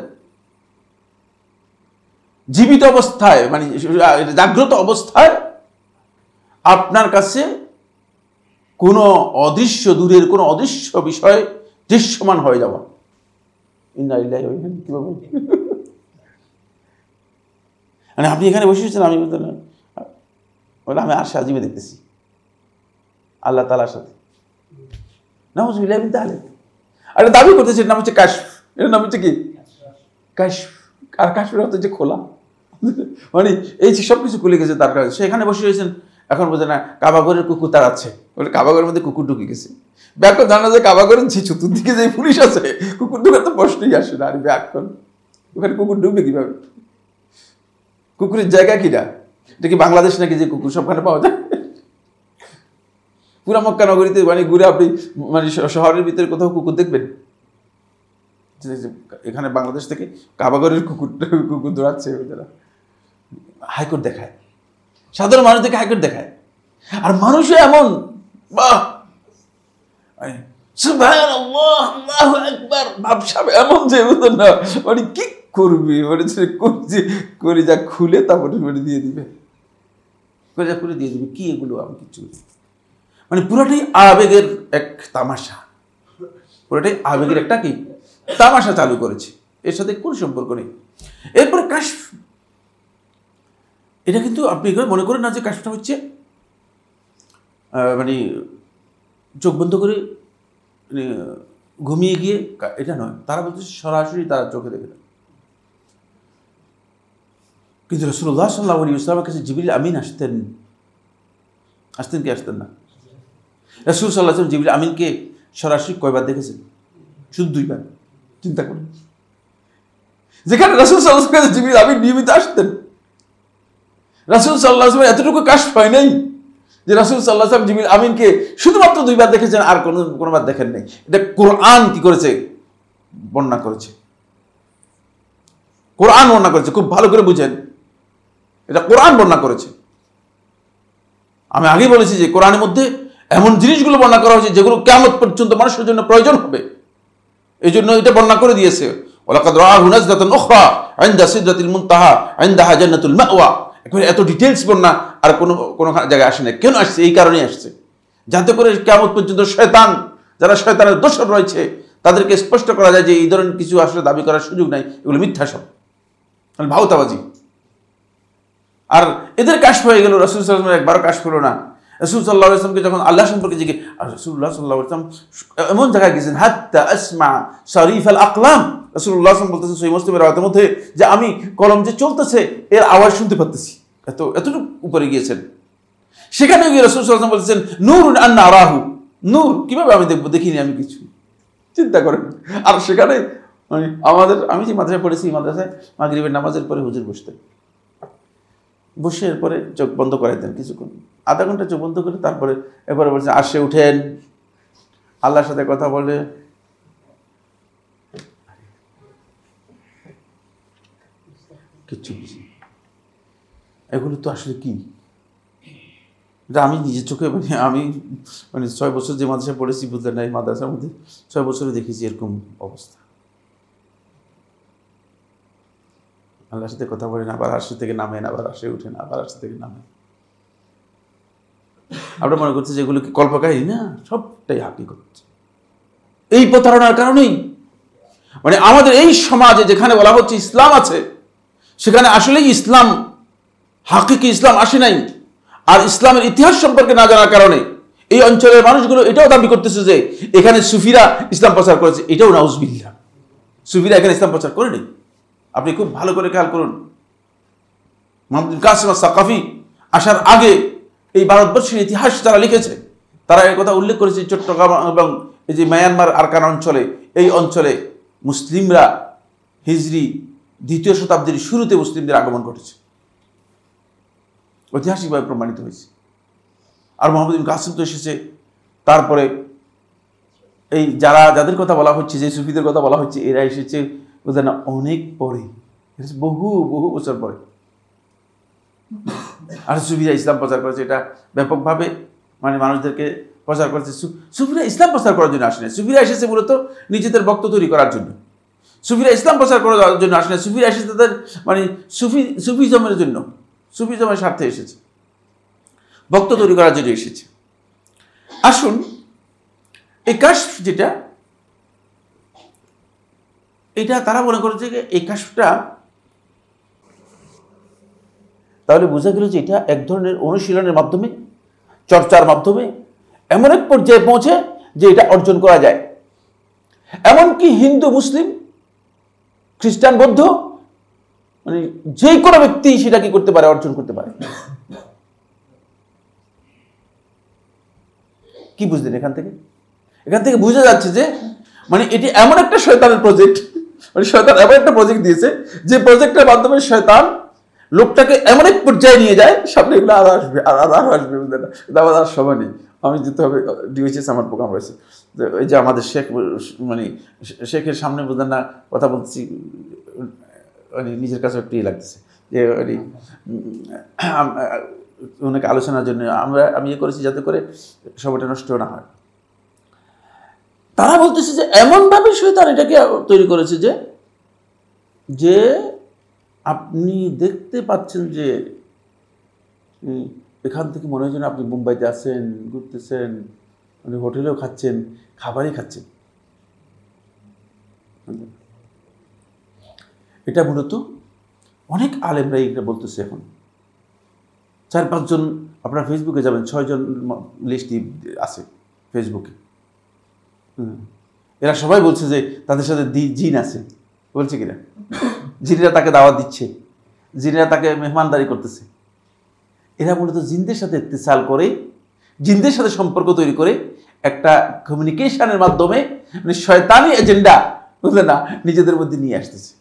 জীবিত অবস্থায়, মানে জাগ্রত অবস্থায় আপনার কাছে কোনো অদৃশ্য, দূরের কোনো অদৃশ্য বিষয় দৃশ্যমান হয়ে যাওয়া। মানে আপনি এখানে বসেছেন, আমি বলে আমি আরশে আজিমে দেখতেছি আল্লাহ তাআলার সাথে। নাউযুবিল্লাহি মিন যালিক। আর দাবি করতেছে এর নাম হচ্ছে কাশফ, এর নাম হচ্ছে কি কাশফ। আর কাশফের অর্থ হচ্ছে খোলা, মানে এই যে সব কিছু খুলে গেছে তার কাছে। সেখানে বসে রয়েছেন, এখন বোঝে না কাবাগরের কুকুর তার আছে, বলে কাবাগরের মধ্যে কুকুর ঢুকে গেছে। ব্যাকরণ জানা যায় কাবাগরের যে চতুর্দিকে যে পুলিশ আছে, কুকুর ঢুকার তো প্রশ্নই আসে না। আর ব্যাকরণ ওখানে কুকুর ঢুকবে কিভাবে? কুকুরের জায়গা কিনা? এটা কি বাংলাদেশ নাকি যে কুকুর সবখানে পাওয়া যায়? পুরা মক্কা নগরীতে মানে ঘুরে আপনি মানে শহরের ভিতরে কোথাও কুকুর দেখবেন? এখানে বাংলাদেশ থেকে কাবাগরের কুকুর দৌড়াচ্ছে, হাইকোর্ট দেখায়, সাধারণ মানুষ থেকে হাইকোর্ট দেখায়। আর মানুষও এমন, বাহ সুবহানাল্লাহ আল্লাহু আকবার, ভাবসাব এমন যে না মানে কি করবি, মানে করে যা খুলে তারপরে মানে দিয়ে দিবে, করে যা খুলে দিয়ে দিবে। কি এগুলো আমি কিছু, মানে পুরোটাই আবেগের এক তামাশা, পুরোটাই আবেগের একটা কি তামাশা চালু করেছে, এর সাথে কোনো সম্পর্ক নেই। এরপরে কাশফ, এটা কিন্তু আপনি এগুলো মনে করেন না যে কাশফটা হচ্ছে মানে চোখ বন্ধ করে ঘুমিয়ে গিয়ে, এটা নয়। তারা বলছে সরাসরি তারা চোখে দেখে না। কিন্তু রাসূলুল্লাহ সাল্লাল্লাহু আলাইহি ওয়াসাল্লামের কাছে জিবরিল আমিন আসতেন কি আসতেন না? রাসূল সাল্লাল্লাহু আলাইহি ওয়াসাল্লাম জিবরিল আমিনকে সরাসরি কয়বার দেখেছেন? শুধু 2 বার। চিন্তা করুন, যেখানে রাসূল সাল্লাল্লাহু আলাইহি ওয়াসাল্লাম জিবরিল আমিন নিয়মিত আসতেন, রাসূল সাল্লাল্লাহু আলাইহি ওয়াসাল্লাম এতটুকু কাশফ হয় নাই যে রাসূল সাল্লাল্লাহু আলাইহি ওয়াসাল্লাম জিবরিল আমিনকে শুধুমাত্র 2 বার দেখেছেন, আর কোনোবার দেখেন নাই। এটা কোরআন কি করেছে? বর্ণনা করেছে। কোরআন বর্ণনা করেছে, খুব ভালো করে বুঝেন, এটা কোরআন বর্ণনা করেছে। আমি আগেই বলেছি যে কোরআনের মধ্যে এমন জিনিসগুলো বর্ণনা করা হয়েছে যেগুলো কিয়ামত পর্যন্ত মানুষের জন্য প্রয়োজন হবে, এই জন্য এটা বর্ণনা করে দিয়েছে। ওয়ালাকাদ রাআহু নাজলাতান উখরা ইনদা সিদরাতিল মুনতাহা ইনদাহা জান্নাতুল মাওয়া। একেবারে এত ডিটেইলস বর্ণনা আর কোনো জায়গায় আসে না। কেন আসছে? এই কারণেই আসছে, যাতে করে কিয়ামত পর্যন্ত শয়তান, যারা শয়তানের দোসর রয়েছে, তাদেরকে স্পষ্ট করা যায় যে এই ধরনের কিছু আসলে দাবি করার সুযোগ নাই, এগুলো মিথ্যা সব, ভাওতাবাজি। আর এদের কাশফ হয়ে গেল, রাসূল সাল্লাল্লাহু আলাইহি ওয়াসাল্লাম একবারও কাশফ হলো না। রাসূল সাল্লাল্লাহু আলাইহি ওয়াসাল্লামকে যখন আল্লাহ সম্পর্কে জিজ্ঞেস, আর রাসূলুল্লাহ সাল্লাল্লাহু আলাইহি ওয়াসাল্লাম এমন জায়গায় গেছেন, হাত্তা আসমা শারিফ আল আকলাম, রাসূলুল্লাহ সাল্লাল্লাহু আলাইহি ওয়াসাল্লাম বলতেছেন সহিহ মুসলিমের রাওয়াতের মধ্যে যে আমি কলম যে চলতেছে এর আওয়াজ শুনতে পাচ্ছি, এতটুকু উপরে গিয়েছেন। সেখানে গিয়ে রাসূল সাল্লাল্লাহু আলাইহি ওয়াসাল্লাম বলতেছেন নূরুন আন্না আরাহু, নূর কিভাবে আমি দেখবো, দেখিনি আমি কিছু। চিন্তা করেন। আর সেখানে মানে আমি যে মাদ্রাসায় পড়েছি, মাদ্রাসায় মাগরিবের নামাজের পরে হুজুর বসতেন, বসে এরপরে চোখ বন্ধ করাইতেন কিছুক্ষণ, আধা ঘন্টা চোখ বন্ধ করে তারপরে এরপরে বলছেন আসে উঠেন, আল্লাহর সাথে কথা বলে। কিচ্ছু বুঝি, এগুলো তো আসলে কি, এটা আমি নিজের চোখে আমি 6 বছর যে মাদ্রাসায় পড়েছি বুঝলেন না, এই মাদ্রাসার মধ্যে 6 বছরে দেখেছি এরকম অবস্থা। আল্লাহর সাথে কথা বলেন, আবার আরশ থেকে নামেন, আবার আরশে উঠেন, আবার আরশ থেকে নামেন। আমরা মনে করছি যেগুলো কি কল্পকাহিনী, না, সবটাই হাকিকত। এই প্রতারণার কারণেই মানে আমাদের এই সমাজে যেখানে বলা হচ্ছে ইসলাম আছে, সেখানে আসলেই ইসলাম, হাকিকি ইসলাম আসে নাই। আর ইসলামের ইতিহাস সম্পর্কে না জানার কারণে এই অঞ্চলের মানুষগুলো এটাও দাবি করতেছে যে এখানে সুফিরা ইসলাম প্রচার করেছে। এটাও নাউজুবিল্লাহ, সুফিরা এখানে ইসলাম প্রচার করেনি। আপনি খুব ভালো করে খেয়াল করুন, মুহাম্মদ কাসিম আস-সাকাফি আসার আগে এই ভারতবর্ষের ইতিহাস যারা লিখেছে তারা এই কথা উল্লেখ করেছে, চট্টগ্রাম এবং এই যে মায়ানমার আরকান অঞ্চলে, এই অঞ্চলে মুসলিমরা হিজরি 2য় শতাব্দীর শুরুতে মুসলিমদের আগমন ঘটেছে, ঐতিহাসিকভাবে প্রমাণিত হয়েছে। আর মুহাম্মদ ইবনে কাসিম তো এসেছে তারপরে। এই যাদের কথা বলা হচ্ছে, যে সুফিদের কথা বলা হচ্ছে, এরা এসেছে বুঝলেন না অনেক পরে, বহু বছর পরে। আর সুফিরা ইসলাম প্রচার করেছে, এটা ব্যাপকভাবে মানে মানুষদেরকে প্রচার করেছে। সুফিরা ইসলাম প্রচার করার জন্য আসে না, সুফিরা এসেছে মূলত নিজেদের বক্ত তৈরি করার জন্য। সুফিরা ইসলাম প্রচার করার জন্য আসে না, সুফিরা এসেছে তাদের মানে সুফিজমের জন্য, সুফিজমের স্বার্থে এসেছে, বক্ত তৈরি করার জন্য এসেছে। আসুন, এই কাশফ যেটা, এটা তারা মনে করেছে যে এই কাশফটা তাহলে বোঝা গেল যে এটা এক ধরনের অনুশীলনের মাধ্যমে, চর্চার মাধ্যমে এমন এক পর্যায়ে পৌঁছে যে এটা অর্জন করা যায়। এমনকি হিন্দু, মুসলিম, খ্রিস্টান, বৌদ্ধ, মানে যে কোনো ব্যক্তি সেটা কি করতে পারে, অর্জন করতে পারে। কি বুঝলেন এখান থেকে? এখান থেকে বোঝা যাচ্ছে যে মানে এটি এমন একটা শয়তানের প্রজেক্ট, মানে শয়তান এমন একটা প্রজেক্ট দিয়েছে যে প্রজেক্টের মাধ্যমে শয়তান লোকটাকে এমন এক পর্যায়ে নিয়ে যায়, সামনে এগুলো আরো আসবে আর আসবে, বুঝলেন না? আমার আর সময় নেই, আমি যেতে হবে ডিওএইচএস, আমার প্রোগ্রাম রয়েছে। এই যে আমাদের শেখ, মানে শেখের সামনে বুঝলেন না কথা বলছি, মানে নিজের কাছে একটু ইয়ে লাগতেছে যে অনেক আলোচনার জন্য আমি ইয়ে করেছি যাতে করে সময়টা নষ্ট না হয়। তারা বলতেছে যে এমনভাবে শয়তান এটাকে তৈরি করেছে যে যে আপনি দেখতে পাচ্ছেন যে এখান থেকে মনে হয় যেন আপনি মুম্বাইতে আছেন, ঘুরতেছেন, মানে হোটেলেও খাচ্ছেন, খাবারই খাচ্ছেন। এটা মূলত অনেক আলেমরাই এটা বলতেছে। এখন 4-5 জন, আপনারা ফেসবুকে যাবেন, 6 জন লিস্টই আছে ফেসবুকে। এরা সবাই বলছে যে তাদের সাথে জিন আছে, বলছে কিনা? জিনেরা তাকে দাওয়াত দিচ্ছে, জিনেরা তাকে মেহমানদারি করতেছে। এরা মূলত জিনদের সাথে ইত্তিসাল করে, জিনদের সাথে সম্পর্ক তৈরি করে একটা কমিউনিকেশনের মাধ্যমে মানে শয়তানি এজেন্ডা, বুঝলেন না, নিজেদের মধ্যে নিয়ে আসতেছে।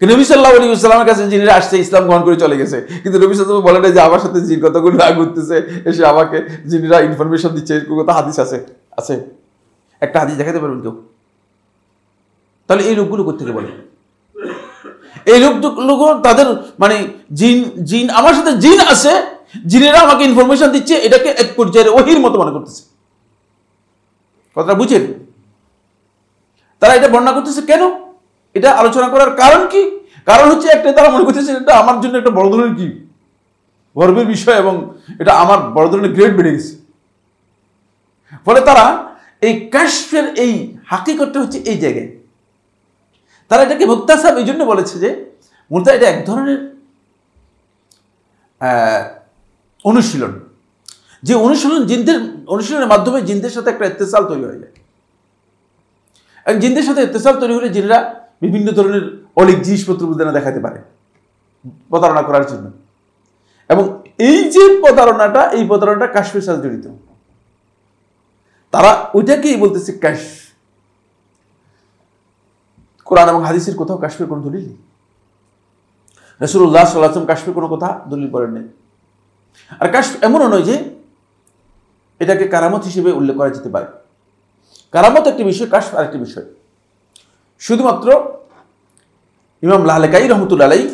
নবী সাল্লাল্লাহু আলাইহি ওয়াসাল্লামের কাছে জিনেরা আসছে, ইসলাম গ্রহণ করে চলে গেছে, কিন্তু নবী সাল্লাল্লাহু আলাইহি ওয়াসাল্লাম বলেন যে আমার সাথে জিন কতগুলো রাগ করতেছে, এসে আমাকে জিনেরা ইনফরমেশন দিচ্ছে। এরকম কথা হাদিস আছে একটা হাদিস দেখাতে পারবেন কেউ? তাহলে এই লোকগুলো কোথেকে বলে? এই লোক তাদের মানে জিন আমার সাথে জিন আছে, জিনেরা আমাকে ইনফরমেশন দিচ্ছে, এটাকে এক পর্যায়ে ওহির মতো মনে করতেছে। কথাটা বুঝেন? তারা এটা বর্ণনা করতেছে কেন? এটা আলোচনা করার কারণ কি? কারণ হচ্ছে একটা, তারা মনে করতেছে এটা আমার জন্য একটা বড় ধরনের কি গর্বের বিষয়, এবং এটা আমার বড় ধরনের গ্রেড বেড়ে গেছে। ফলে তারা এই কাশফের এই হাকিকতটা হচ্ছে এই জায়গায়। তারা এটাকে মুক্তাসাব এই জন্য বলেছে যে মূলত এটা এক ধরনের অনুশীলন, যে অনুশীলনের মাধ্যমে জিনদের সাথে একটা ইত্তেসাল তৈরি হয়ে যায়। জিনদের সাথে ইত্তেসাল তৈরি হলে জিনেরা বিভিন্ন ধরনের অলিক জিনিসপত্র দেখাতে পারে প্রতারণা করার জন্য। এবং এই যে প্রতারণাটা, এই প্রতারণাটা কাশফের সাথে জড়িত। তারা ওইটাকেই বলতেছে কাশ। কোরআন এবং হাদিসের কোথাও কাশফের কোনো দলিল নেই। রাসূলুল্লাহ সাল্লাল্লাহু আলাইহি ওয়াসাল্লাম কাশফের কোনো কথা দলিল করেন নাই। আর কাশফ এমনও নয় যে এটাকে কারামত হিসেবে উল্লেখ করা যেতে পারে। কারামত একটি বিষয়, কাশফ আরেকটি বিষয়। শুধুমাত্র ইমাম লাহলেকাই রহমতুল্লাহ আলাইহি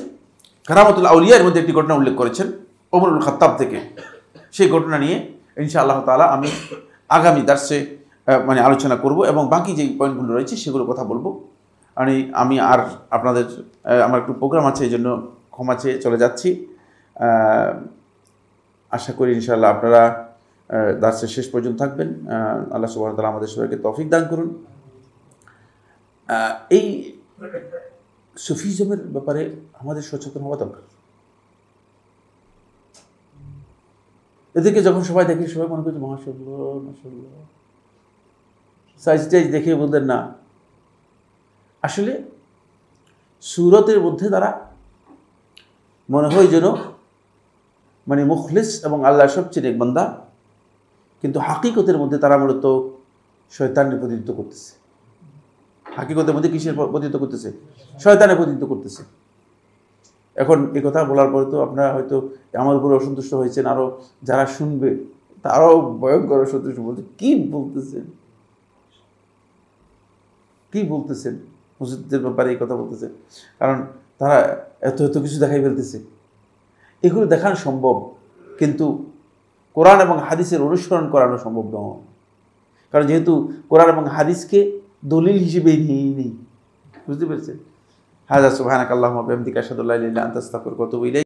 কারামতুল আউলিয়ার মধ্যে একটি ঘটনা উল্লেখ করেছেন ওমরুল খাত্তাব থেকে। সেই ঘটনা নিয়ে ইনশাআল্লাহ তাআলা আমি আগামী দার্সে মানে আলোচনা করব, এবং বাকি যে পয়েন্টগুলো রয়েছে সেগুলো কথা বলবো। আমি আর আপনাদের আমার একটু প্রোগ্রাম আছে, এই জন্য ক্ষমা চেয়ে চলে যাচ্ছি। আশা করি ইনশাআল্লাহ আপনারা দার্সের শেষ পর্যন্ত থাকবেন। আল্লাহ সুবহানাহু ওয়া তাআলা আমাদের সবাইকে তৌফিক দান করুন। এই সুফিজমের ব্যাপারে আমাদের সচেতন হওয়া দরকার। এদেরকে যখন সবাই দেখে, সবাই মনে করছে মাশাআল্লাহ মাশাআল্লাহ, সাইজ টাইজ দেখে বলতেন না। আসলে সুরতের মধ্যে তারা মনে হয় যেন মানে মুখলিস এবং আল্লাহর সবচেয়ে নেক বান্দা, কিন্তু হাকিকতের মধ্যে তারা মূলত শয়তানের প্রতিনিধিত্ব করতেছে। হাকিকতের মধ্যে কিসের প্রতিনিধিত্ব করতেছে? শয়তানের প্রতিনিধিত্ব করতেছে। এখন এই কথা বলার পরে তো আপনারা হয়তো আমার উপরে অসন্তুষ্ট হয়েছেন, আরও যারা শুনবে তারাও ভয়ঙ্কর অসন্তুষ্ট বলছে, কি বলতেছেন, কি বলতেছেন মসজিদের ব্যাপারে এই কথা বলতেছে। কারণ তারা এত কিছু দেখাই ফেলতেছে। এগুলো দেখানো সম্ভব, কিন্তু কোরআন এবং হাদিসের অনুসরণ করানো সম্ভব নয়। কারণ যেহেতু কোরআন এবং হাদিসকে দলিল হিসেবে নিয়েই নেই, বুঝতে পেরেছেন? হাযা সুবহানাকাল্লাহুম্মা ওয়া বিহামদিকা আশহাদু আল্লা ইলাহা ইল্লা আনতা আস্তাগফিরুকা ওয়া আতুবু ইলাইক।